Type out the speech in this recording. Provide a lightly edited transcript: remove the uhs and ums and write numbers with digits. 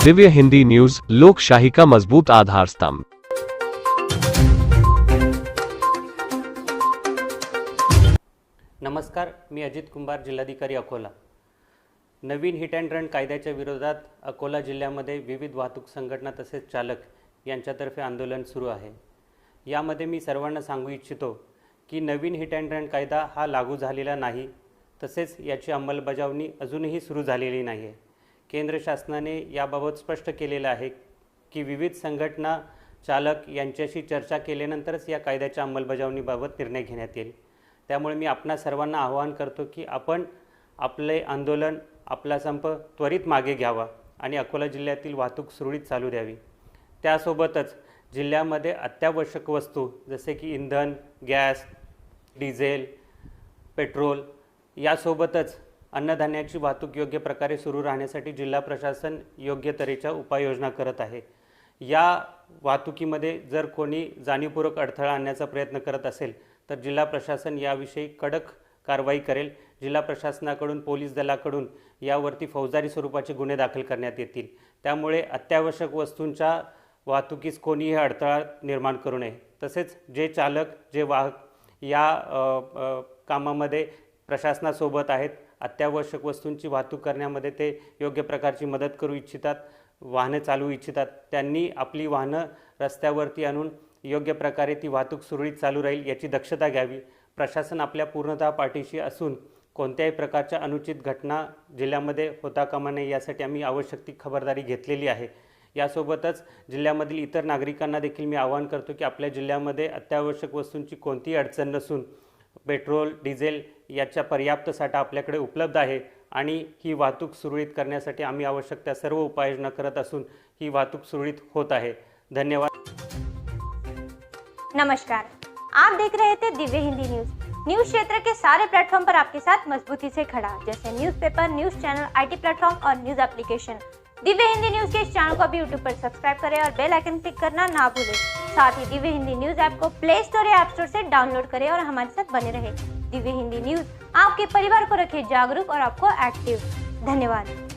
Divya Hindi news, लोकशाही का मजबूत आधार स्तंभ। नमस्कार, मी अजित कुंभार, जिल्हाधिकारी अकोला। नवीन हिट अँड रन कायद्याच्या विरोधात अकोला जिल्ह्यामध्ये विविध वाहतूक संघटना तसेच चालक यांच्यातर्फे आंदोलन सुरू आहे। यामध्ये मी सर्वांना सांगू इच्छितो की नवीन हिट अँड रन कायदा हा लागू झालेला नाही, तसेच याची अंमलबजावणी अजूनही सुरू झालेली नाही आहे। केंद्र शासनाने याबाबत स्पष्ट केलेलं आहे की विविध संघटना चालक यांच्याशी चर्चा केल्यानंतरच या कायद्याच्या अंमलबजावणीबाबत निर्णय घेण्यात येईल। त्यामुळे मी आपणा सर्वांना आवाहन करतो की आपण आपले आंदोलन, आपला संप त्वरित मागे घ्यावा आणि अकोला जिल्ह्यातील वाहतूक सुरळीत चालू द्यावी। त्यासोबतच जिल्ह्यामध्ये अत्यावश्यक वस्तू जसे की इंधन, गॅस, डिझेल, पेट्रोल यासोबतच अन्नधान्याची वाहतूक योग्य प्रकारे सुरू राहण्यासाठी जिल्हा प्रशासन योग्य तऱ्हेच्या उपाययोजना करत आहे। या वाहतुकीमध्ये जर कोणी जाणीवपूर्वक अडथळा आणण्याचा प्रयत्न करत असेल तर जिल्हा प्रशासन याविषयी कडक कारवाई करेल। जिल्हा प्रशासनाकडून, पोलीस दलाकडून यावरती फौजदारी स्वरूपाचे गुन्हे दाखल करण्यात येतील। त्यामुळे अत्यावश्यक वस्तूंच्या वाहतुकीस कोणीही अडथळा निर्माण करू नये। तसेच जे चालक, जे वाहक या कामामध्ये प्रशासनासोबत आहेत, अत्यावश्यक वस्तूंची वाहतूक करण्यामध्ये ते योग्य प्रकारची मदत करू इच्छितात, वाहने चालवू इच्छितात, त्यांनी आपली वाहनं रस्त्यावरती आणून योग्य प्रकारे ती वाहतूक सुरळीत चालू राहील याची दक्षता घ्यावी। प्रशासन आपल्या पूर्णतः पाठीशी असून कोणत्याही प्रकारच्या अनुचित घटना जिल्ह्यामध्ये होता कामा नये यासाठी आम्ही आवश्यक ती खबरदारी घेतलेली आहे। यासोबतच जिल्ह्यामधील इतर नागरिकांना देखील मी आवाहन करतो की आपल्या जिल्ह्यामध्ये अत्यावश्यक वस्तूंची कोणतीही अडचण नसून पेट्रोल, डिझेल याचा पर्याप्त साठा आपल्याकडे उपलब्ध आहे आणि ही वाहतूक सुरळीत करण्यासाठी आम्ही आवश्यक त्या सर्व उपाययोजना करत असून ही वाहतूक सुरळीत होत आहे। धन्यवाद। नमस्कार, आप देख रहे थे दिव्य हिंदी न्यूज क्षेत्र के सारे प्लेटफॉर्म पर आपके साथ मजबूती से खड़ा, जैसे newspaper, news channel, IT platform और news application. Divya Hindi news के इस चैनल को अभी यूट्यूब पर सब्सक्राइब करें और बेल आइकन क्लिक करना ना भूलें। साथ ही दिव्य हिंदी न्यूज ऐप को प्ले स्टोर या ऐप स्टोर से डाउनलोड करें और हमारे साथ बने रहें। दिव्य हिंदी न्यूज आपके परिवार को रखे जागरूक और आपको एक्टिव। धन्यवाद।